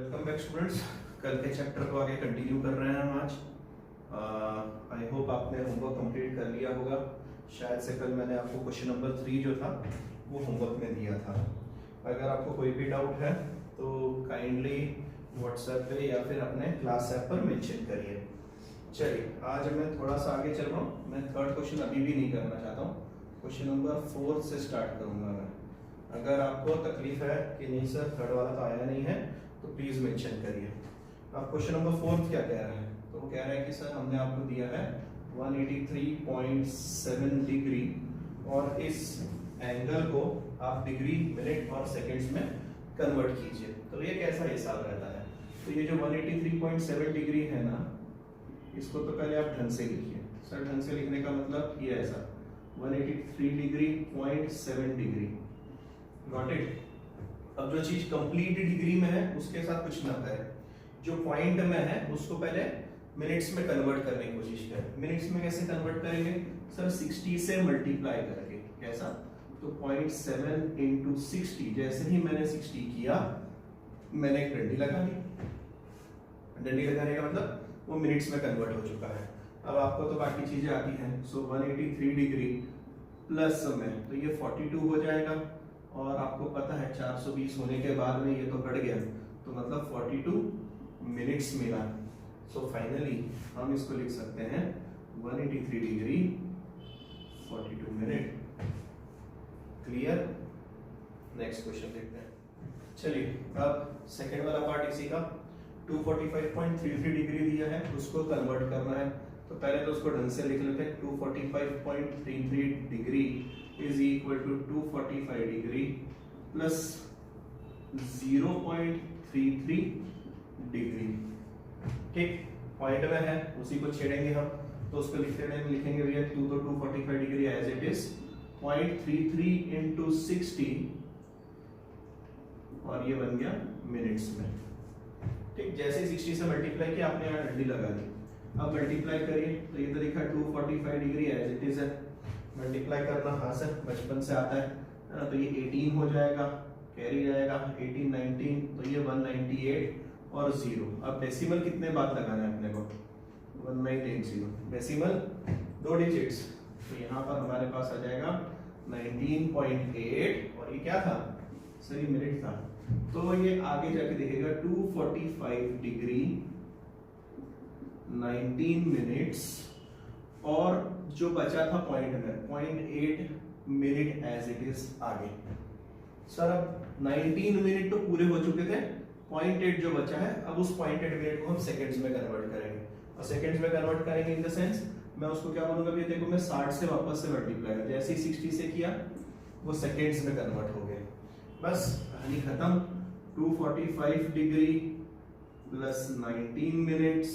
Welcome back students. कल के chapter को आगे कंटिन्यू कर रहे हैं हम आज। आई होप आपने होमवर्क कंप्लीट कर लिया होगा। शायद से कल मैंने आपको क्वेश्चन नंबर 3 जो था वो होमवर्क में दिया था। अगर आपको कोई भी डाउट है तो काइंडली व्हाट्सएप पे या फिर अपने क्लास ऐप पर मेंशन करिए। चलिए आज मैं थोड़ा सा आगे चल रहा हूँ। मैं थर्ड क्वेश्चन अभी भी नहीं करना चाहता हूँ, क्वेश्चन नंबर 4 से स्टार्ट करूंगा मैं। अगर आपको तकलीफ है कि नहीं सर थर्ड वाला तो आया नहीं है तो प्लीज मेंशन करिए। अब क्वेश्चन नंबर 4 क्या कह रहा है, तो वो कह रहा है कि सर हमने आपको दिया है 183.7 डिग्री और इस एंगल को आप डिग्री मिनट और सेकंड्स में कन्वर्ट कीजिए। तो ये कैसा हिसाब रहता है। तो ये जो 183.7 डिग्री है ना, इसको तो पहले आप ढंग से लिखिए। सर ढंग से लिखने का मतलब ये ऐसा 183 डिग्री 0.7 डिग्री। Got it. अब जो चीज कंप्लीट डिग्री में है उसके साथ कुछ ना करें, जो पॉइंट में है उसको पहले मिनट्स में कन्वर्ट करने की कोशिश करें। मिनट्स में कैसे कन्वर्ट करेंगे सर, 60 से मल्टीप्लाई करके। कैसा, तो 0.7 इंटू 60। जैसे ही मैंने 60 किया मैंने एक डंडी लगा दी। डंडी लगाने का मतलब वो मिनट्स में कन्वर्ट हो चुका है। अब आपको तो बाकी चीजें आती हैं। सो 183 डिग्री प्लस में तो ये 42 हो जाएगा, और आपको पता है 420 होने के बाद में ये तो कट गया, तो मतलब 42 मिनट्स मिला। सो फाइनली हम इसको लिख सकते हैं 183 degree 42 minute. Clear. Next question देखते हैं। चलिए अब सेकेंड वाला पार्ट इसी का 245.33 डिग्री दिया है, उसको कन्वर्ट करना है। तो पहले तो उसको ढंग से लिख लेते हैं। 245.33 degree is equal to 245 degree plus 0.33 degree. ठीक, पॉइंट में है उसी को छेड़ेंगे हम, तो उसको लिखते टाइम लिखेंगे भैया 2 तो 245 degree as it is 0.33 into 60 और ये बन गया मिनट्स में। ठीक, जैसे 60 से मल्टीप्लाई किया आपने यहाँ डंडी लगा दी। अब मल्टीप्लाई करिए तो ये तो लिखा 245 डिग्री एज इट इज है। मल्टीप्लाई करना हाँ सर बचपन से आता है, तो ये 18 हो जाएगा, कैरी जाएगा 18 19, तो ये 198 और 0। अब डेसिमल कितने बार लगाना है अपने को, 1980। डेसिमल 2 डिजिट्स, तो यहाँ पर हमारे पास आ जाएगा 19.8 और ये क्या था सर, ये मिनट था। तो ये आगे जाके देखेगा 245 डिग्री 19 मिनट्स और जो बचा था पॉइंट में 0.8 मिनट एज इट इज आगे। सर अब 19 मिनट तो पूरे हो चुके थे, 0.8 जो बचा है, अब उस 0.8 मिनट को हम सेकंड्स में कन्वर्ट करेंगे। और सेकंड्स में कन्वर्ट करेंगे इन द सेंस मैं उसको क्या बोलूंगा, भी देखो मैं 60 से वापस से मल्टीप्लाई कर, जैसे ही 60 से किया वो सेकंड्स में कन्वर्ट हो गए। बस कहानी खत्म। 245 डिग्री प्लस 19 मिनट्स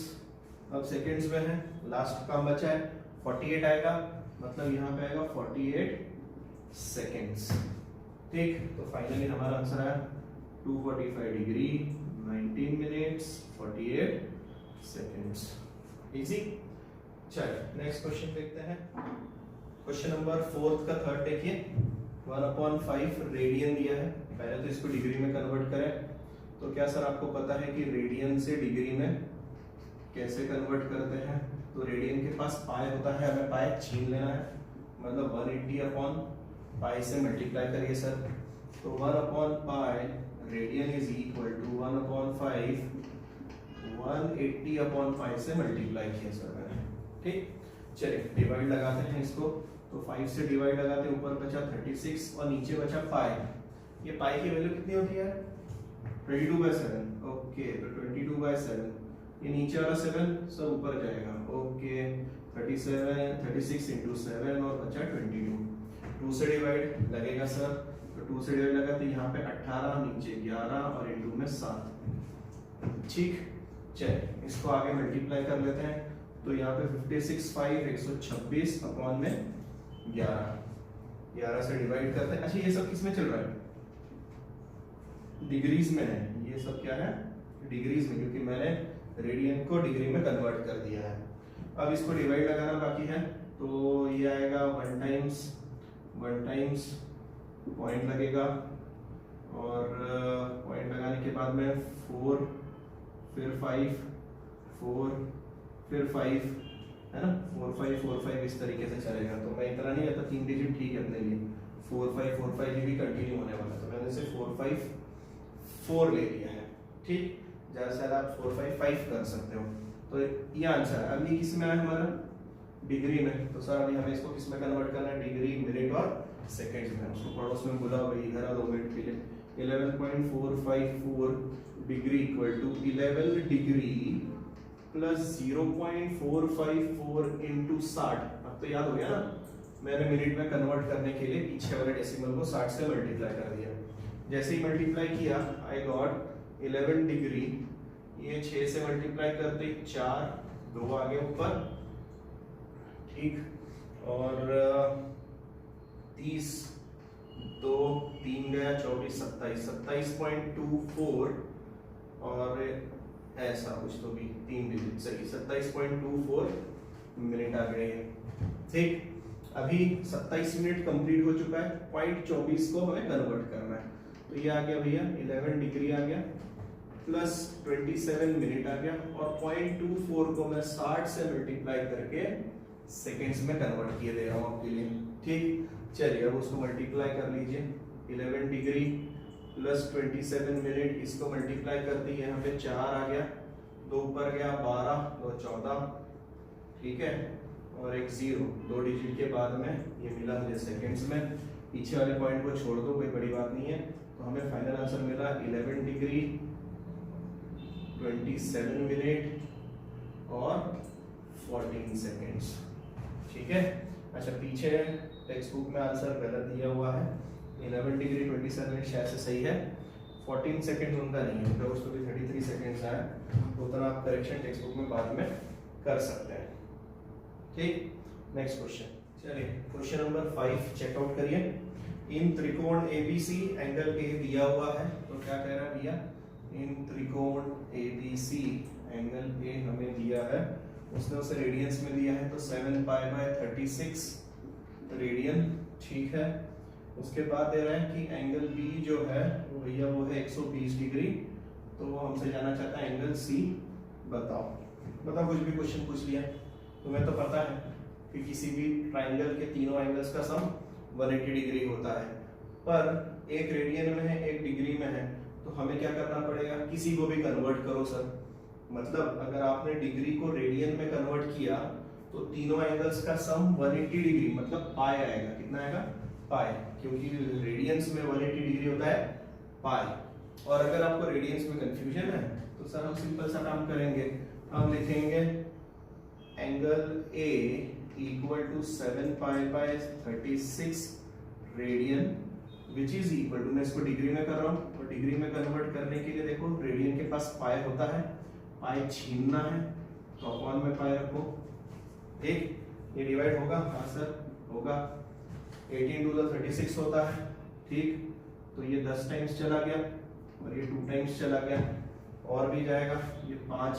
अब सेकंड्स में है। लास्ट काम बचा है 48 आएगा, मतलब यहाँ पे आएगा 48 सेकेंड्स। ठीक, तो फाइनली हमारा आंसर आया 245 डिग्री 19 मिनट्स 48 सेकेंड्स। इजी। चलिए नेक्स्ट क्वेश्चन देखते हैं। क्वेश्चन नंबर 4 का थर्ड देखिए। 1/5 रेडियन दिया है। पहले तो इसको डिग्री में कन्वर्ट करें। तो क्या सर आपको पता है कि रेडियन से डिग्री में कैसे कन्वर्ट करते हैं। तो रेडियन के पास पाई होता है, हमें पाई छीन लेना है, मतलब 180/पाई से मल्टीप्लाई करिए सर। तो 1/पाई रेडियन इज इक्वल टू 1/5 180/पाई से मल्टीप्लाई किया सर मैंने। ठीक, चलिए डिवाइड लगाते हैं इसको। तो 5 से डिवाइड लगाते हैं, ऊपर बचा 36 और नीचे बचा पाई। ये पाई की वैल्यू कितनी होती है 22/7। ओके, तो 22/7 ये नीचे वाला 7 सब ऊपर जाएगा। ओके, 36 इंटू 7 और बचा 22। 2 से डिवाइड लगेगा सर, तो 2 से डिवाइड लगा तो यहाँ पे 18, नीचे 11 और इंटू में 7। ठीक, चलिए इसको आगे मल्टीप्लाई कर लेते हैं। तो यहाँ पे 56/5 126 अपॉन में 11 से डिवाइड करते हैं। अच्छा ये सब किस में चल रहा है, डिग्रीज में है। ये सब क्या है डिग्रीज में, क्योंकि मैंने रेडियन को डिग्री में कन्वर्ट कर दिया है। अब इसको डिवाइड लगाना बाकी है, तो ये आएगा 1 टाइम्स पॉइंट लगेगा और पॉइंट लगाने के बाद में 4 फिर 5 4 फिर 5 है ना, 4 5 4 5 इस तरीके से चलेगा। तो मैं इतना नहीं आता, 3 डिजिट ठीक है अपने लिए, 4 5 4 5 ये भी कंटिन्यू होने वाला है, तो मैंने इसे 4 5 4 ले लिया है। ठीक, ज़्यादा से ज़्यादा आप 4 5 5 कर सकते हो। तो ये आंसर है। अब ये किस में आया हमारा, डिग्री में। तो सर अभी हमें इसको किस में कन्वर्ट करना है, डिग्री मिनट और सेकंड्स में। उसको पड़ोस में बुला भाई, इधर आ 2 मिनट के लिए। 11.454 degree equal to 11 degree plus 0.454 into 60। अब तो याद हो गया ना, मैंने मिनट में कन्वर्ट करने के लिए पीछे वाले डेसिमल को 60 से मल्टीप्लाई कर दिया। जैसे ही मल्टीप्लाई किया आई गॉट 11 डिग्री, ये 6 से मल्टीप्लाई करते 4 2 आ गए ऊपर, ठीक, और 30 2 3 गया 24 27 27.24 और ऐसा कुछ तो भी 3 डिजिट सही 27.24 मिनट आ गए हैं। ठीक, अभी 27 मिनट कंप्लीट हो चुका है, पॉइंट 24 को हमें कन्वर्ट करना है। तो ये आ गया भैया 11 डिग्री आ गया प्लस 27 मिनट आ गया, और 0.24 को मैं 60 से मल्टीप्लाई करके सेकेंड्स में कन्वर्ट किए दे रहा हूँ आपके लिए। ठीक, चलिए अब उसको मल्टीप्लाई कर लीजिए। 11 डिग्री प्लस 27 मिनट, इसको मल्टीप्लाई कर दी, यहाँ पे 4 आ गया, 2 ऊपर गया 12 2 14, ठीक है, और एक 0 2 डिजिट के बाद में ये मिला मुझे सेकेंड्स में। पीछे वाले पॉइंट को छोड़ दो, कोई बड़ी बात नहीं है। तो हमें फाइनल आंसर मिला 11 डिग्री 27 मिनट और 14 सेकेंड्स। ठीक है, अच्छा पीछे टेक्स्ट बुक में आंसर गलत दिया हुआ है, 11 डिग्री 27 मिनट शायद से सही है, 14 सेकेंड उनका नहीं है, उनका उसको भी 33 सेकेंड्स आया। तो उतना आप करेक्शन टेक्स्ट बुक में बाद में कर सकते हैं। ठीक, नेक्स्ट क्वेश्चन। चलिए क्वेश्चन नंबर 5 चेकआउट करिए। इन त्रिकोण एबीसी एंगल ए दिया हुआ है, तो क्या कह रहा है भैया, इन त्रिकोण एबीसी एंगल ए हमें दिया है, उसने उसे रेडियंस में दिया है, तो 7 पाई बाय 36 रेडियन। ठीक है, उसके बाद दे रहा है कि एंगल बी जो है वो भैया वो है 120 डिग्री। तो वो हमसे जानना चाहता है एंगल सी बताओ। बताओ, कुछ भी क्वेश्चन पूछ लिया, तुम्हें तो पता है कि किसी भी ट्राइंगल के तीनों एंगल्स का सम 180 डिग्री होता है, पर एक रेडियन में है एक डिग्री में है, तो हमें क्या करना पड़ेगा, किसी को भी कन्वर्ट करो सर। मतलब अगर आपने डिग्री को रेडियन में कन्वर्ट किया तो तीनों एंगल्स का सम 180 डिग्री मतलब पाई आएगा। कितना आएगा, पाई, क्योंकि रेडियंस में 180 डिग्री होता है पाई। और अगर आपको रेडियंस में कंफ्यूजन है तो सर हम सिंपल सा काम करेंगे, हम लिखेंगे angle a equal to 7 pi by 36 radian which is equal to, मैं इसको डिग्री में कर रहा हूँ, और डिग्री में कन्वर्ट करने के लिए देखो रेडियन के पास पाई होता है, पाई छीनना है तो अपॉन में पाई रखो। ठीक, ये डिवाइड होगा, हाँ सर होगा, 18 टू द 36 होता है। ठीक, तो ये 10 टाइम्स चला गया और ये 2 टाइम्स चला गया, और भी जाएगा, ये 5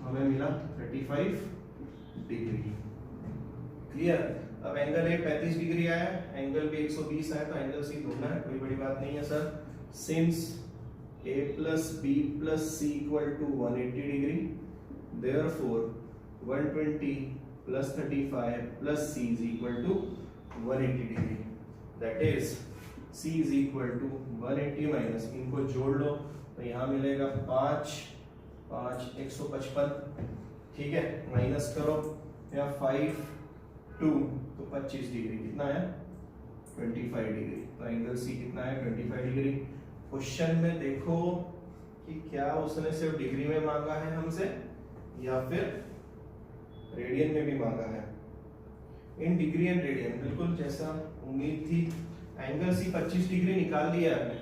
हमें मिला 35 डिग्री। क्लियर। अब एंगल ए 35 डिग्री आया, एंगल बी 120 आया, तो एंगल सी ढूंढना है, कोई बड़ी बात नहीं है sir. Since a plus b plus c equal to 180 degree, therefore 120 plus 35 plus c is equal to 180 degree. That is c is equal to 180 minus, इनको जोड़ लो तो यहाँ मिलेगा 5 5 155, ठीक है, माइनस करो या 5 2 तो 25 डिग्री, कितना है 25 डिग्री। तो एंगल सी कितना है 25 डिग्री। क्वेश्चन में देखो कि क्या उसने सिर्फ डिग्री में मांगा है हमसे या फिर रेडियन में भी मांगा है। इन डिग्री एंड रेडियन बिल्कुल जैसा उम्मीद थी। एंगल सी 25 डिग्री निकाल दिया आपने,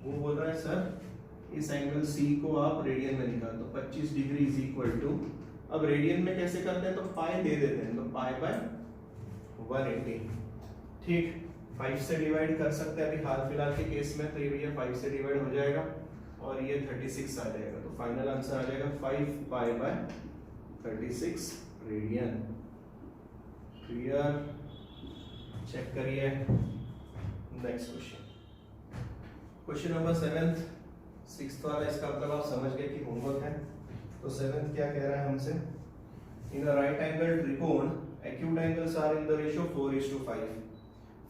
वो बोल रहा है सर इस एंगल सी को आप रेडियन में निकाल दो, 25 डिग्री इज इक्वल टू, अब रेडियन में कैसे करते हैं, तो पाई दे देते हैं, तो पाई बाय 180। ठीक, 5 से डिवाइड कर सकते हैं अभी हाल फिलहाल के केस में, तो ये भैया 5 से डिवाइड हो जाएगा और ये 36 आ जाएगा, तो फाइनल आंसर आ जाएगा 5 pi by 36 radian. Clear, check करिए next question. Question number 7 6th वाला, इसका मतलब आप समझ गए कि होमवर्क है। तो 7th क्या कह रहा है हमसे, इन अ राइट एंगल त्रिकोण acute angles are in the ratio 4:5,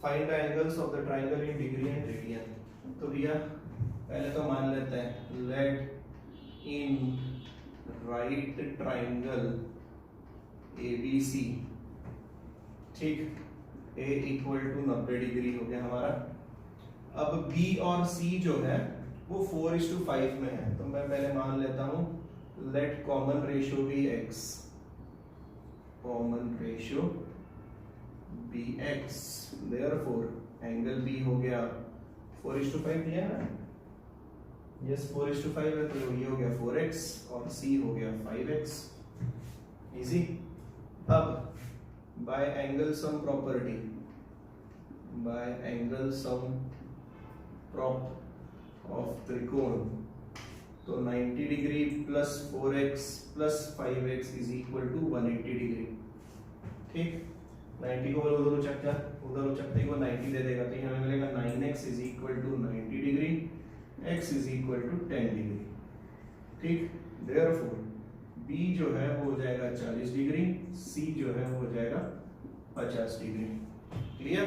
find the angles of the triangle in degree and radian। तो भैया पहले तो मान लेते हैं let in right triangle ABC, ठीक, A इक्वल टू 90 डिग्री हो गया हमारा। अब B और C जो है वो 4:5 में है, तो मैं पहले मान लेता हूं let कॉमन रेशियो भी x, common ratio be x, therefore angle b हो गया 4:5 दिया है ना, यस 4:5 है, तो ये हो गया 4x और c हो गया 5x, इजी। अब by angle sum property, by angle sum prop of त्रिकोण, तो 90 degree plus 4x plus 5x is equal to 180 degree, ठीक। 90 को उधर उचकते को 90 दे देगा, तो ये हमें मिलेगा 9x is equal to 90 degree, x is equal to 10 degree, ठीक। देयरफॉर b जो है वो हो जाएगा 40 डिग्री, c जो है वो हो जाएगा 50 डिग्री, क्लियर।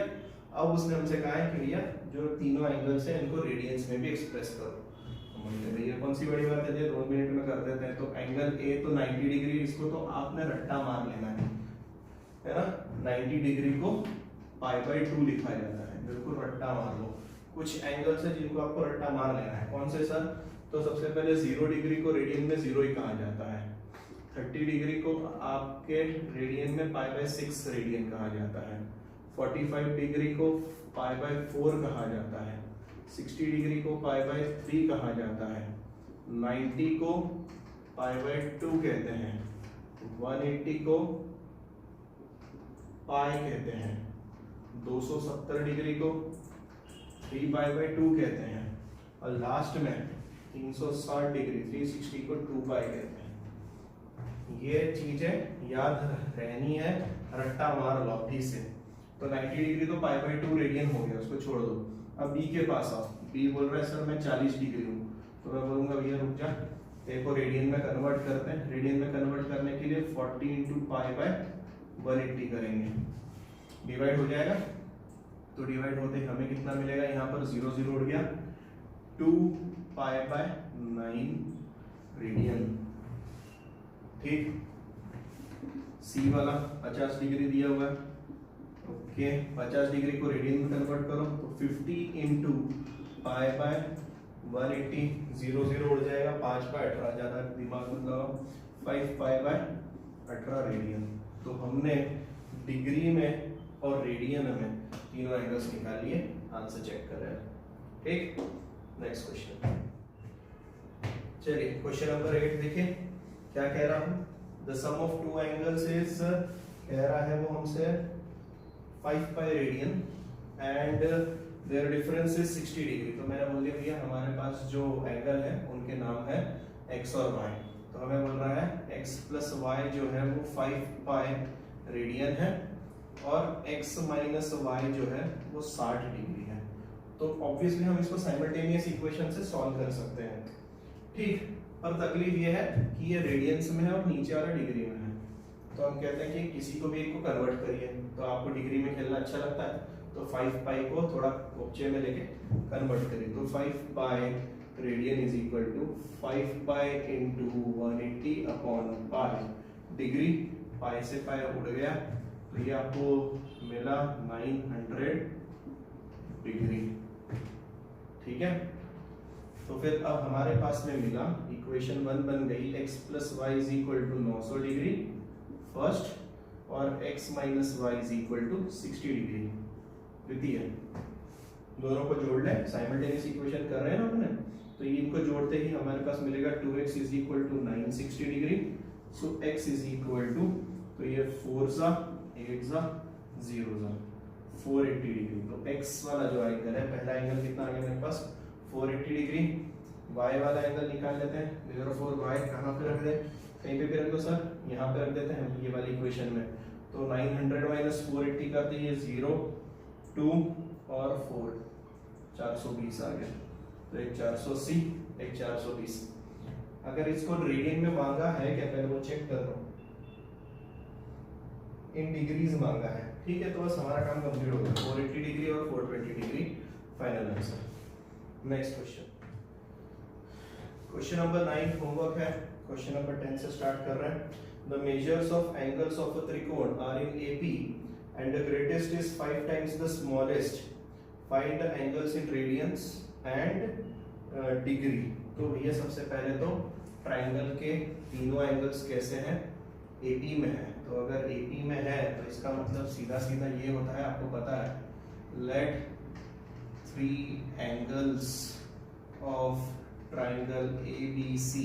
अब उसने हमसे कहा है कि भैया जो तीनों एंगल्स हैं इनको रेडियंस में भी एक्सप्रेस करो। भैया कौन सी बड़ी बात है, 2 मिनट में कर देते हैं। तो एंगल ए तो 90 डिग्री, इसको तो आपने रट्टा मार लेना है ना। 90 डिग्री को π/2 लिखा जाता है, बिल्कुल रट्टा मार लो। कुछ एंगल्स है जिनको आपको रट्टा मार लेना है, कौन से सर? तो सबसे पहले 0 डिग्री को रेडियन में 0 ही कहा जाता है, 30 डिग्री को आपके रेडियन में π/6 रेडियन कहा जाता है, 45 डिग्री को π/4 कहा जाता है, 60 डिग्री को π/3 कहा जाता है, 90 को π/2 कहते हैं, 180 को पाई कहते हैं, 270 डिग्री को 3π/2 कहते हैं, और लास्ट में 360 डिग्री 360 को 2π कहते हैं। ये चीजें याद रहनी है, रट्टा मार लो अभी से। तो 90 डिग्री तो π/2 रेडियन हो गया, उसको छोड़ दो। अब b के पास आओ, b बोल रहा है सर मैं 40 डिग्री हूँ, तो मैं बोलूंगा भैया रुक जा, देखो रेडियन में कन्वर्ट करते हैं। रेडियन में कन्वर्ट करने के लिए 40 × π/180 करेंगे, डिवाइड हो जाएगा। तो डिवाइड होते हमें कितना मिलेगा, यहाँ पर 0 0 उड़ गया, 2π/9 रेडियन, ठीक। सी वाला 50 डिग्री दिया हुआ है, ओके। 50 डिग्री को रेडियन में कन्वर्ट करो, तो 50 × π/180, 0 0 उड़ जाएगा, 5/18, ज्यादा दिमाग में लगाओ, 5π/18 रेडियन। तो हमने डिग्री में और रेडियन में तीनों एंगल्स निकाल लिए, आंसर चेक कर रहे हैं, ठीक। नेक्स्ट क्वेश्चन, चलिए क्वेश्चन नंबर 8 देखिए क्या कह रहा हूं। The sum of two angles is, कह रहा है वो हमसे 5π radian and their difference is 60 degree. तो मैंने बोल दिया भैया हमारे पास जो एंगल है उनके नाम है x और y। तो हमें बोल रहा है x + y जो है वो 5π रेडियन है और x - y जो है वो 60 डिग्री है। तो ऑब्वियसली हम इसको साइमल्टेनियस इक्वेशन से सॉल्व कर सकते हैं, ठीक। पर तकलीफ ये है कि ये रेडियंस में है और नीचे वाला डिग्री में है। तो हम कहते हैं कि किसी को भी एक को कन्वर्ट करिए। तो आपको डिग्री में खेलना अच्छा लगता है, तो 5π को थोड़ा उपचे में लेके कन्वर्ट करिए। तो 5π radian is equal to 5π × 180/π। Degree pi से पाई उड़ गया, तो ये आपको मिला 900 डिग्री, ठीक है। तो फिर अब हमारे पास में मिला इक्वेशन 1 बन गई, x + y = 900 डिग्री फर्स्ट और x - y = 60 डिग्री द्वितीय। दोनों को जोड़ लें, साइमल्टेनियस इक्वेशन कर रहे हैं ना अपने, तो ये इनको जोड़ते ही हमारे पास मिलेगा 2x = 960 डिग्री। सो x = तो ये 4 * 8 * 0 * 480 डिग्री। तो x वाला जो एंगल है, पहला एंगल कितना आ गया मेरे पास 480 डिग्री। y वाला एंगल निकाल लेते हैं, therefore y कहाँ पे रख दें, कहीं पे भी रख दो सर, यहाँ पे रख देते हैं ये वाली इक्वेशन में। तो 900 - 480 करते हैं, 0 2 और 4 420 आ गया। तो एक 480, एक 420। अगर इसको रेडियन में मांगा है क्या, पहले वो चेक कर लो, इन डिग्रीज मांगा है, ठीक है, तो बस हमारा काम कंप्लीट हो गया। 480 डिग्री और 420 degree final answer. Next question, question number 9 homework है। क्वेश्चन नंबर 10 से स्टार्ट कर रहे हैं। The measures of angles of a त्रिकोण are in AP and the greatest is 5 times the smallest, find the angles in radians and degree. तो भैया सबसे पहले तो ट्राइंगल के तीनों एंगल्स कैसे हैं, एपी में है। तो अगर एपी में है तो इसका मतलब सीधा सीधा ये होता है, आपको पता है, let 3 angles of triangle ABC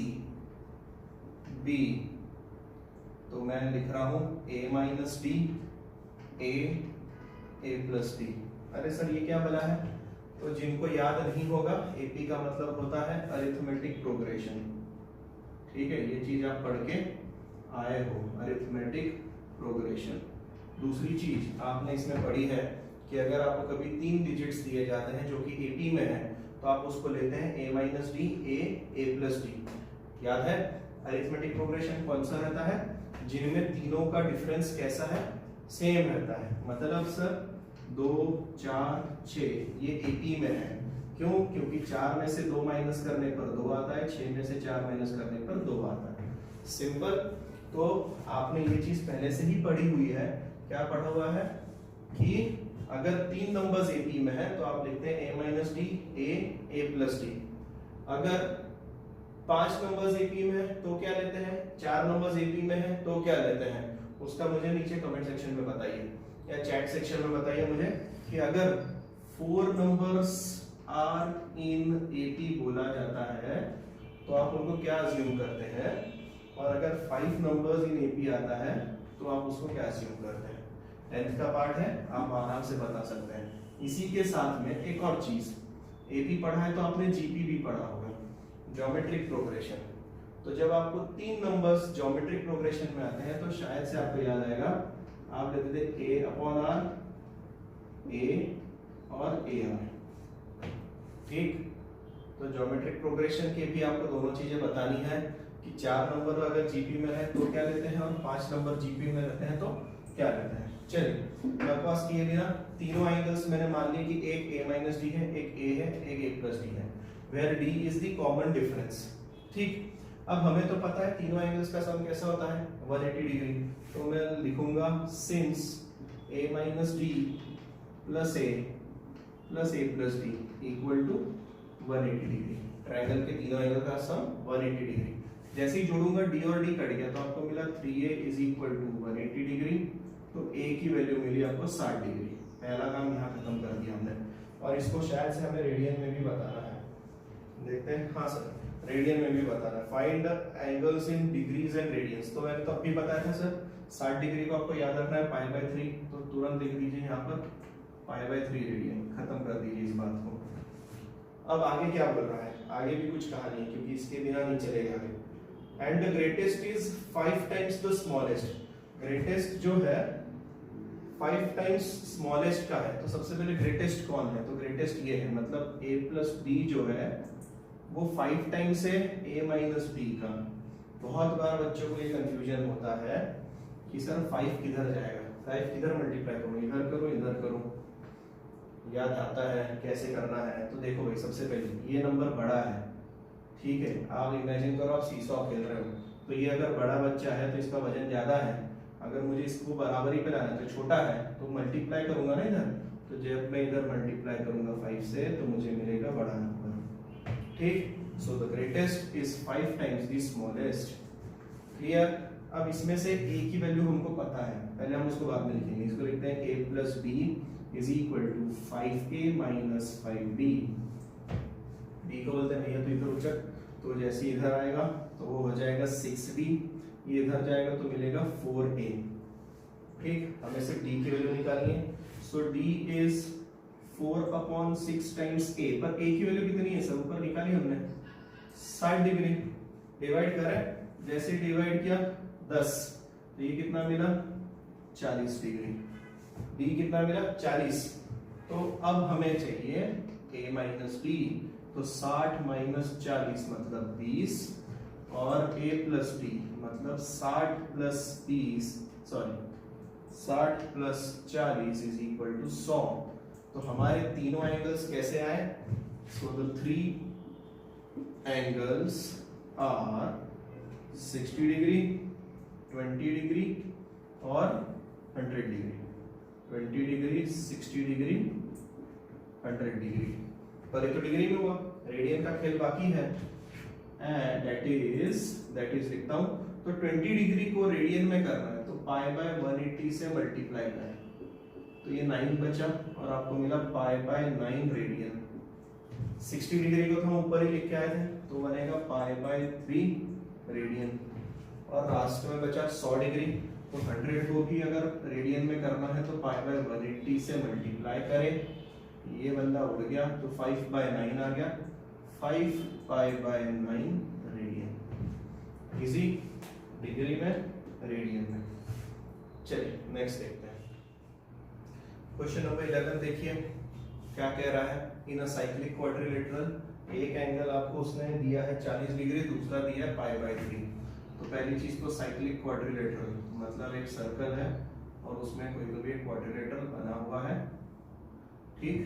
B, तो मैं लिख रहा हूं A minus d, A plus d. अरे सर ये क्या बना है, तो जिनको याद नहीं होगा, एपी का मतलब होता है अरिथमेटिक प्रोग्रेशन, ठीक है, ये चीज आप पढ़ के आए हो, अरिथमेटिक प्रोग्रेशन। दूसरी चीज आपने इसमें पढ़ी है कि अगर आपको कभी 3 डिजिट्स दिए जाते हैं जो कि एपी में है, तो आप उसको लेते हैं a minus d, a plus D. याद है अरिथमेटिक प्रोग्रेशन कौन सा रहता है, जिनमें तीनों का डिफरेंस कैसा है, सेम रहता है। मतलब सर 2 4 6 ये एपी में है, क्यों, क्योंकि 4 में से 2 माइनस करने पर 2 आता है, 6 में से 4 माइनस करने पर 2 आता है, सिंपल। तो आपने ये चीज पहले से ही पढ़ी हुई है, क्या पढ़ा हुआ है कि अगर 3 नंबर्स एपी में है तो आप लिखते हैं a minus d, a plus D. अगर 5 नंबर्स एपी में है तो क्या लेते हैं, 4 नंबर्स एपी में है तो क्या लेते हैं, उसका मुझे नीचे कमेंट सेक्शन में बताइए या चैट सेक्शन में बताइए मुझे कि अगर 4 नंबर्स आर इन एपी बोला जाता है तो आप उनको क्या अज्यूम करते हैं, और अगर 5 नंबर्स इन एपी आता है तो आप उसको क्या अज्यूम करते हैं। 10th का पार्ट है, आप आराम से बता सकते हैं। इसी के साथ में एक और चीज, एपी पढ़ा है तो आपने जीपी भी पढ़ा होगा, ज्योमेट्रिक प्रोग्रेशन। तो जब आपको 3 नंबर्स ज्योमेट्रिक प्रोग्रेशन में आते हैं तो शायद से आपको याद आएगा, आप लेते थे a अपॉन आर, a और a आर, ठीक। तो ज्योमेट्रिक प्रोग्रेशन के भी आपको दोनों चीजें बतानी है कि 4 नंबर अगर जीपी में है तो क्या लेते हैं, और 5 नंबर जीपी में रहते हैं तो क्या लेते हैं। चलिए बकवास किए बिना, तीनों एंगल्स मैंने मान लिया कि एक a माइनस डी है, एक a है, एक a प्लस डी है, where d is the common difference, ठीक। अब हमें तो पता है तीनों एंगल्स का सम कैसा होता है, 180 डिग्री। तो मैं लिखूंगा since a minus d plus a plus d equal to 180 degree. Triangle के तीनों एंगल का सम 180 डिग्री। जैसे ही जोड़ूंगा d और d कट गया तो आपको मिला 3a is equal to 180 degree, तो a की वैल्यू मिली आपको 60 डिग्री। पहला काम यहाँ खत्म कर दिया हमने, और इसको शायद से हमें रेडियन में भी बताना है, देखते हैं। हाँ सर रेडियन में भी बताना है, find the angles in degrees and radians. तो मैंने तब भी बताया था सर 60 डिग्री को आपको याद रखना है π/3, तो तुरंत लिख दीजिए यहाँ पर π/3 रेडियन, खत्म कर दीजिए इस बात को। अब आगे क्या बोल रहा है, आगे भी कुछ कहानी है क्योंकि इसके बिना नहीं चलेगा आगे। And the greatest is 5 times the smallest. Greatest जो है 5 टाइम्स स्मॉलेस्ट का है, तो सबसे पहले ग्रेटेस्ट कौन है, तो ग्रेटेस्ट ये है, मतलब a प्लस डी जो है वो 5 टाइम्स है a माइनस डी का। बहुत बार बच्चों को ये कंफ्यूजन होता है कि सर 5 किधर जाएगा, 5 किधर मल्टीप्लाई करूं, इधर करूं इधर करूं, याद आता है कैसे करना है। तो देखो भाई सबसे पहले ये नंबर बड़ा है, ठीक है, आप इमेजिन करो आप सीसॉ खेल रहे हो, तो ये अगर बड़ा बच्चा है तो इसका वजन ज्यादा है, अगर मुझे इसको बराबरी पे लाना है तो छोटा है, तो मल्टीप्लाई करूंगा ना इधर, तो जब मैं इधर मल्टीप्लाई करूंगा 5 से तो मुझे मिलेगा बड़ा नंबर, ठीक। So the greatest is 5 times the smallest, clear. अब इसमें से a की वैल्यू हमको पता है, पहले हम उसको बाद में लिखेंगे, इसको लिखते हैं a plus b is equal to 5a minus 5b। b को बोलते हैं भैया तो इधर उचक, तो जैसे इधर आएगा तो वो हो जाएगा 6b, ये इधर जाएगा तो मिलेगा 4a, ठीक। हमें से d की वैल्यू निकालनी है, सो d इज 4/6 टाइम्स a, पर a की वैल्यू कितनी है सर, ऊपर निकाली हमने 60 डिग्री, डिवाइड करें, जैसे डिवाइड किया 10, तो ये कितना मिला 40 डिग्री, d कितना मिला 40। तो अब हमें चाहिए a माइनस डी तो 60 माइनस 40 मतलब 20 और a प्लस b मतलब 60 plus 20 sorry 60 plus 40 is equal to 100। तो हमारे तीनों एंगल्स कैसे आए? So the three angles are 60 degree, 20 degree और 100 डिग्री। 20 degree, 60 degree, 100 degree. पर ये तो डिग्री में हुआ, रेडियन का खेल बाकी है। एंड दैट इज लिखता हूं, तो 20 डिग्री को रेडियन में करना है तो पाई बाय 180 से मल्टीप्लाई करें तो ये 9 बचा और आपको मिला पाई बाय 9 रेडियन। 60 डिग्री को तो हम ऊपर ही लिख के आए थे तो बनेगा पाई बाय 3 रेडियन। और लास्ट में बचा 100 डिग्री, तो 100 को भी अगर रेडियन में करना है तो पाई बाय 180 से मल्टीप्लाई करें। ये बंदा उड़ गया तो 5 बाय 9 आ गया, 5 pi bye 9 radian. Easy, degree में, रेडियन में। चलिए नेक्स्ट देखते हैं। क्वेश्चन नंबर 11 देखिए क्या कह रहा है। इन अ साइक्लिक क्वाड्रिलेटरल एक एंगल आपको उसने दिया है 40 डिग्री, दूसरा दिया है पाई बाय 3। तो पहली चीज तो साइक्लिक क्वाड्रिलेटरल मतलब एक सर्कल है और उसमें कोई तो भी एक क्वाड्रिलेटरल बना हुआ है, ठीक।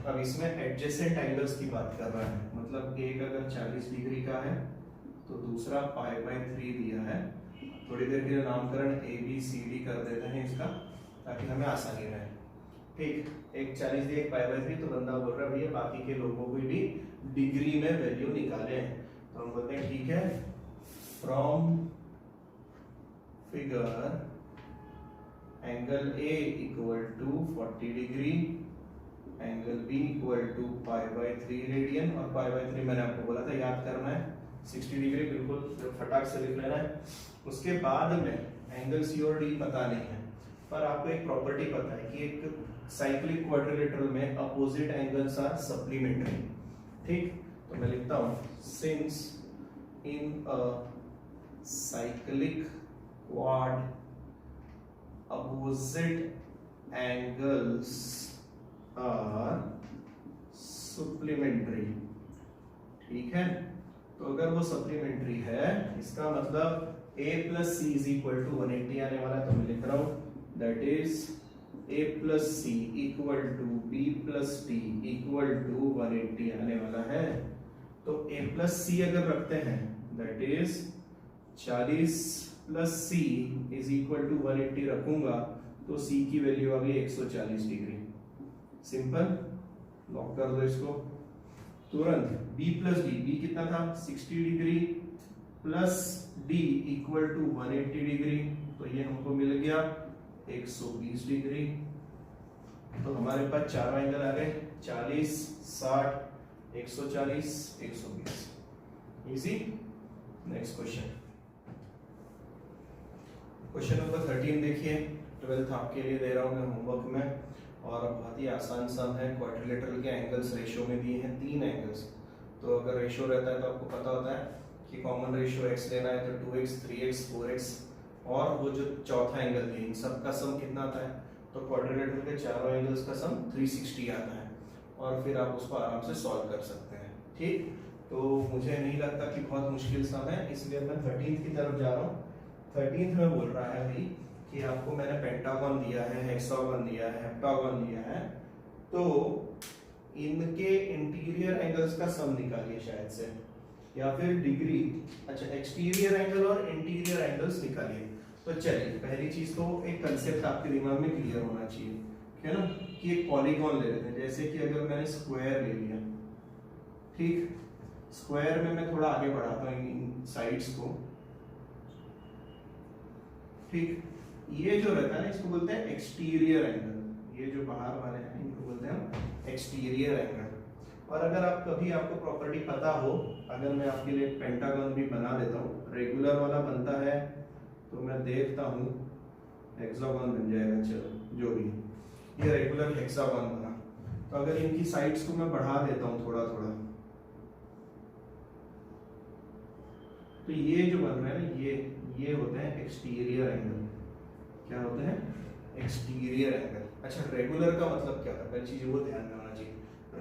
अब इसमें एडजेसेंट एंगल्स की बात कर रहा है, मतलब एक अगर 40 डिग्री का है तो दूसरा पाई बाय 3 दिया है। थोड़ी देर के लिए नामकरण ए बी सी डी कर देते हैं इसका ताकि हमें आसानी रहे, ठीक। एक 40 दिया, एक पाई बाय 3, तो बंदा बोल रहा है भैया बाकी के लोगों को भी डिग्री में वैल्यू निकाले। तो हम बोलते हैं ठीक है, from figure angle a equal to 40 degree, angle b equal to pi by 3 radian. और पाई बाय 3 मैंने आपको बोला था याद करना है, 60 डिग्री बिल्कुल फटाक से लिख लेना है। उसके बाद में एंगल सी और डी पता नहीं है, पर आपको एक प्रॉपर्टी पता है कि एक साइक्लिक क्वाड्रिलेटरल में अपोजिट एंगल्स आर सप्लीमेंट्री, ठीक। तो मैं लिखता हूं since in a cyclic quad opposite angles are supplementary, ठीक है। तो अगर वो सप्लीमेंट्री है इसका मतलब a plus c is equal to 180 आने वाला है। तो मैं लिख रहा हूं that is a plus c equal to b plus d equal to 180 आने वाला है। तो a प्लस सी अगर रखते हैं that is 40 plus c is equal to 180 रखूंगा तो c की वैल्यू आ गई 140 डिग्री। सिंपल, लॉक कर दो इसको तुरंत। b प्लस डी, b कितना था 60 degree plus d equal to 180 degree, तो ये हमको मिल गया 120 डिग्री। तो हमारे पास चारों एंगल आ गए 40, 60, 140, 120। Easy. Next question, question number 13 देखिए, 12th आपके लिए दे रहा हूं मैं होमवर्क में और बहुत ही आसान सम है। क्वाड्रिलेटरल के एंगल्स रेशियो में दिए हैं 3 एंगल्स। तो अगर रेशियो रहता है तो आपको पता होता है कि कॉमन रेशियो x लेना है तो 2x, 3x, 4x और वो जो चौथा एंगल है इन सब का सम कितना आता है? तो क्वाड्रिलेटरल के चारों एंगल्स का सम 360 आता है और फिर आप उसको आराम से सॉल्व कर सकते हैं, ठीक। तो मुझे नहीं लगता कि बहुत मुश्किल सम है, इसलिए मैं 13th की तरफ जा रहा हूँ। 13th में बोल रहा है भाई कि आपको मैंने पेंटागन दिया है, हेक्सागन दिया है, हेप्टागन दिया है, तो इनके इंटीरियर एंगल्स का सम निकालिए शायद से, या फिर डिग्री, अच्छा एक्सटीरियर एंगल और इंटीरियर एंगल्स निकालिए। तो चलिए पहली चीज तो एक कंसेप्ट आपके दिमाग में क्लियर होना चाहिए, है ना, कि एक पॉलीगॉन ले लेते हैं। जैसे कि अगर मैंने स्क्वायर ले लिया, ठीक, स्क्वायर में मैं थोड़ा आगे बढ़ाता हूँ इन साइड्स को, ठीक। ये जो रहता है ना इसको बोलते हैं एक्सटीरियर एंगल, ये जो बाहर वाले हैं इनको बोलते हैं एक्सटीरियर एंगल। और अगर आप कभी आपको प्रॉपर्टी पता हो, अगर मैं आपके लिए पेंटागन भी बना देता हूँ, रेगुलर वाला बनता है तो मैं देखता हूँ हेक्सागन बन जाएगा, चलो जो भी, ये रेगुलर हेक्सागन बना। तो अगर इनकी साइड्स को मैं बढ़ा देता हूँ थोड़ा थोड़ा, तो ये जो बन रहा है ना ये होते हैं एक्सटीरियर एंगल। क्या होते हैं? Exterior angle. अच्छा रेगुलर का मतलब क्या था, पहली चीज वो ध्यान में होना चाहिए।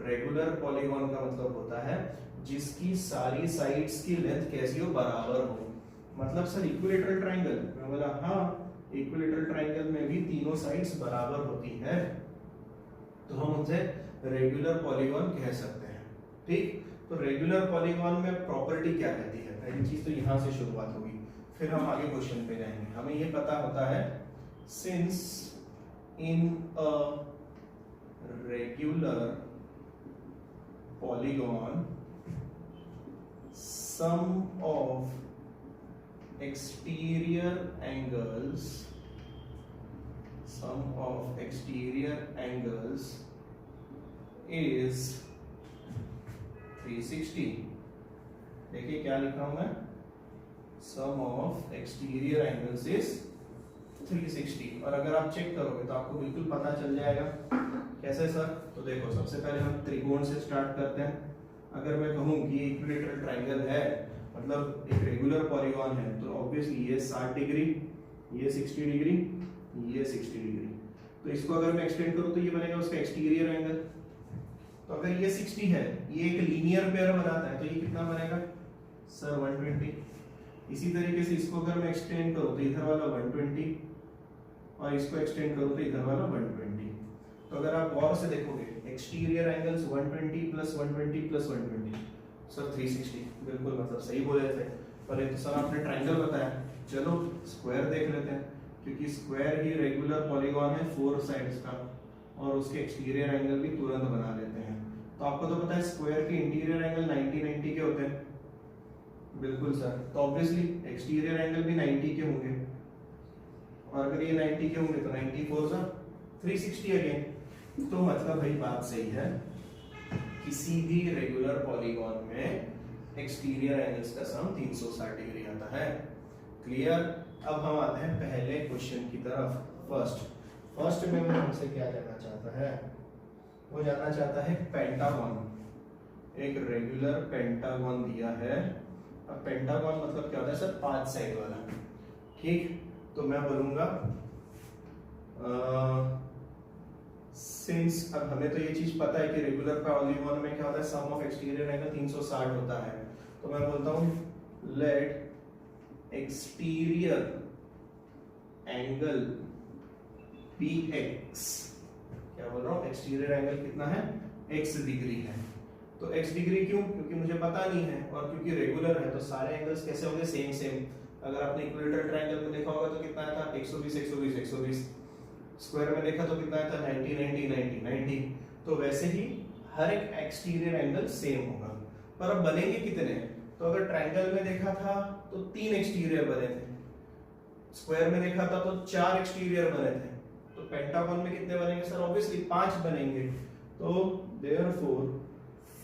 रेगुलर पॉलीगॉन का मतलब होता है जिसकी सारी साइड्स की लेंथ कैसी हो, बराबर हो। मतलब सर इक्विलेटरल ट्रायंगल, मैं बोला हाँ, इक्विलेटरल ट्रायंगल में भी तीनों साइड्स बराबर होती हैं, तो हम उनसे रेगुलर पॉलीगॉन कह सकते हैं। ठीक, तो रेगुलर पॉलीगॉन में प्रॉपर्टी क्या कहती है, पहली चीज तो यहां से शुरुआत होगी, फिर हम आगे क्वेश्चन पे जाएंगे। हमें ये पता होता है since in a regular polygon sum of exterior angles is 360। देखिए क्या लिखा हूं मैं, sum of exterior angles is 360। और अगर आप चेक करोगे तो आपको बिल्कुल पता चल जाएगा। कैसे सर, तो देखो सबसे पहले हम त्रिकोण से स्टार्ट करते हैं। अगर मैं कहूं कि इक्विलेटरल ट्रायंगल है, मतलब एक रेगुलर पॉलीगॉन है, तो ऑब्वियसली ये 60 डिग्री, ये 60 डिग्री, ये 60 डिग्री, तो इसको अगर मैं एक्सटेंड करूं तो ये बनेगा उसका एक्सटीरियर एंगल। तो अगर ये 60 है, ये एक लीनियर पेयर बनाता है, तो ये कितना बनेगा सर 120। इसी तरीके से इसको अगर मैं एक्सटेंड करूं तो इधर वाला 120 और इसको एक्सटेंड करूं तो इधर वाला 120। तो अगर आप गौर से देखोगे exterior angles 120 plus 120 plus 120 sir 360, बिल्कुल मतलब सही बोले थे। पर एक तो सर आपने ट्रायंगल बताया, चलो स्क्वायर देख लेते हैं, क्योंकि स्क्वायर ही रेगुलर पॉलीगॉन है 4 साइड्स का, और उसके एक्सटीरियर एंगल भी तुरंत बना लेते हैं। तो आपको तो पता है स्क्वायर के इंटीरियर एंगल 90 के होते हैं, बिल्कुल सर, तो ऑब्वियसली एक्सटीरियर एंगल भी 90 के होंगे, और अगर ये 90 के होंगे तो 94 सर 360 अगेन। तो मतलब भाई बात सही है, किसी भी रेगुलर पॉलीगॉन में एक्सटीरियर एंगल्स का सम 360 डिग्री आता है। क्लियर। अब हम आते हैं पहले क्वेश्चन की तरफ। फर्स्ट में वो हमसे क्या जानना चाहता है, वो जानना चाहता है पेंटागन। एक रेगुलर पेंटागन दिया है। अब पेंटागन मतलब क्या होता है सर, 5 साइड वाला। ठीक, तो मैं बोलूंगा सिंस, अब हमें तो ये चीज पता है कि रेगुलर पॉलीगॉन में क्या होता है, सम ऑफ एक्सटीरियर एंगल 360 होता है। तो मैं बोलता हूं लेट एक्सटीरियर एंगल px, क्या बोल रहा हूं, एक्सटीरियर एंगल कितना है, x डिग्री है। तो x डिग्री क्यों, क्योंकि मुझे पता नहीं है, और क्योंकि रेगुलर है तो सारे एंगल्स कैसे होंगे, सेम। अगर आपने इक्विलेटरल ट्रायंगल में देखा होगा तो कितना आया था 120 120 120, स्क्वायर में देखा तो कितना आया था 90 90 90 90। तो वैसे ही हर एक एक्सटीरियर एंगल सेम होगा। पर अब बनेंगे कितने, तो अगर ट्रायंगल में देखा था तो 3 एक्सटीरियर बने थे, स्क्वायर में देखा था तो 4 एक्सटीरियर बने थे, तो पेंटागन में कितने बनेंगे सर, ऑब्वियसली 5 बनेंगे। तो therefore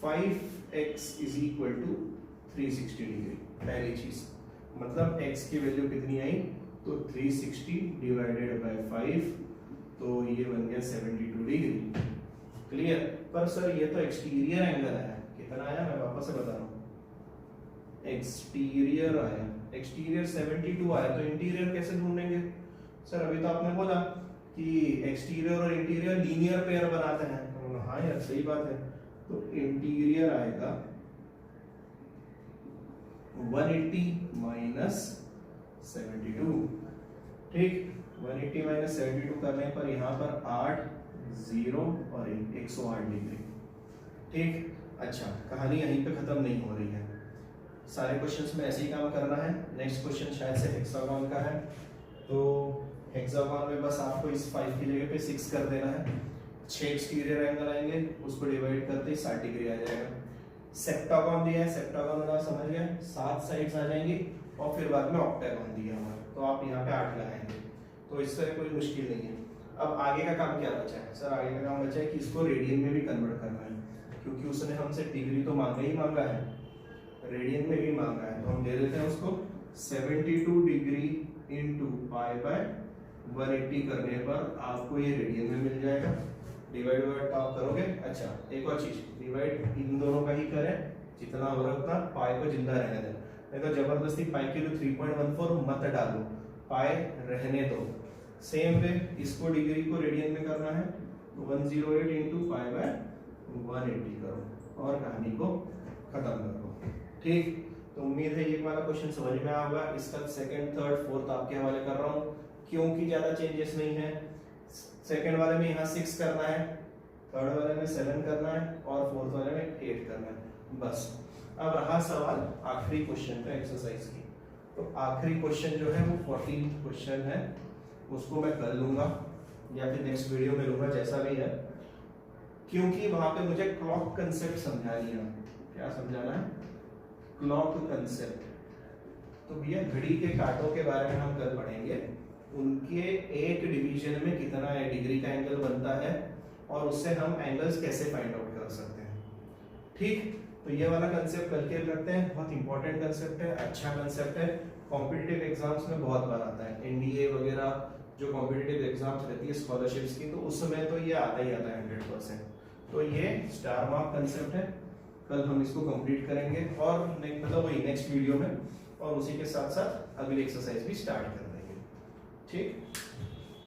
5x is equal to 360 degree. पहली चीज मतलब x की वैल्यू कितनी आई, तो 360 डिवाइडेड बाय 5, तो ये बन गया 72 डिग्री। क्लियर। पर सर ये तो एक्सटीरियर एंगल है, कितना आया मैं वापस से बता रहा हूँ, एक्सटीरियर आया, एक्सटीरियर 72 आया, तो इंटीरियर कैसे ढूंढेंगे सर, अभी तो आपने बोला कि एक्सटीरियर और इंटीरियर लीनियर पेयर बनाते हैं। तो हाँ यार सही बात है, तो इंटीरियर आएगा 180 माइनस 72। ठीक, 180 माइनस 72 करने पर यहाँ पर 8 0 और 108 डिग्री। ठीक, अच्छा कहानी यहीं पे खत्म नहीं हो रही है, सारे क्वेश्चंस में ऐसे ही काम करना है। नेक्स्ट क्वेश्चन शायद से हेक्सागोन का है, तो हेक्सागोन में बस आपको इस 5 की जगह पे 6 कर देना है। 6 एक्सटीरियर एंगल आएंगे, उसको डिवाइड करते ही 60 डिग्री आ जाएगा। सेप्टागोन दिया है, सेप्टागोन आप समझ गए, 7 साइड्स आ जाएंगी, और फिर बाद में ऑक्टागोन दिया हुआ है, तो आप यहाँ पे 8 लगाएंगे, तो इससे कोई मुश्किल नहीं है। अब आगे का काम क्या बचा है सर, आगे का काम बचा है कि इसको रेडियन में भी कन्वर्ट करना है, क्योंकि उसने हमसे डिग्री तो मांगा ही मांगा है, रेडियन में भी मांगा है, तो हम दे देते हैं उसको 72 डिग्री इंटू पाई बाय 180 करने पर आपको ये रेडियन में मिल जाएगा। डिवाइड बाय आप करोगे। अच्छा एक और चीज, डिवाइड इन दोनों का ही करें, जितना हो रहा उतना पाई को जिंदा रहने दें, नहीं तो जबरदस्ती पाई के लिए 3.14 मत डालो, पाई रहने दो। सेम वे इसको डिग्री को रेडियन में करना है, तो 108 इंटू पाई बाय 180 करो और कहानी को खत्म करो। ठीक, तो उम्मीद है ये वाला क्वेश्चन समझ में आ गया। इसका सेकंड, थर्ड, फोर्थ आपके हवाले कर रहा हूँ, क्योंकि ज्यादा चेंजेस नहीं है। सेकंड वाले में यहाँ 6 करना है, थर्ड वाले में 7 करना है और फोर्थ वाले में 8 करना है, बस। अब रहा सवाल आखिरी क्वेश्चन का एक्सरसाइज की। तो आखिरी क्वेश्चन जो है वो 14 क्वेश्चन है, उसको मैं कर लूंगा या फिर नेक्स्ट वीडियो में लूंगा, जैसा भी है, क्योंकि वहां पे मुझे क्लॉक कंसेप्ट समझानी है। क्या समझाना है? Clock concept. तो भैया घड़ी के कांटों के बारे में हम कल पढ़ेंगे, उनके एक डिवीजन में कितना डिग्री का एंगल बनता है और उससे हम एंगल्स कैसे फाइंड आउट कर सकते हैं। ठीक, तो ये वाला कंसेप्ट कल के करते हैं, बहुत इंपॉर्टेंट कंसेप्ट है, अच्छा कंसेप्ट है, कॉम्पिटिटिव एग्जाम्स में बहुत बार आता है। एनडीए वगैरह जो कॉम्पिटिटिव एग्जाम्स रहती है स्कॉलरशिप्स की, तो उस समय तो ये आता ही आता है 100%। तो ये स्टार मार्क कंसेप्ट है, कल हम इसको कंप्लीट करेंगे और मतलब वही नेक्स्ट वीडियो में, और उसी के साथ साथ अगली एक्सरसाइज भी स्टार्ट कर देंगे। ठीक।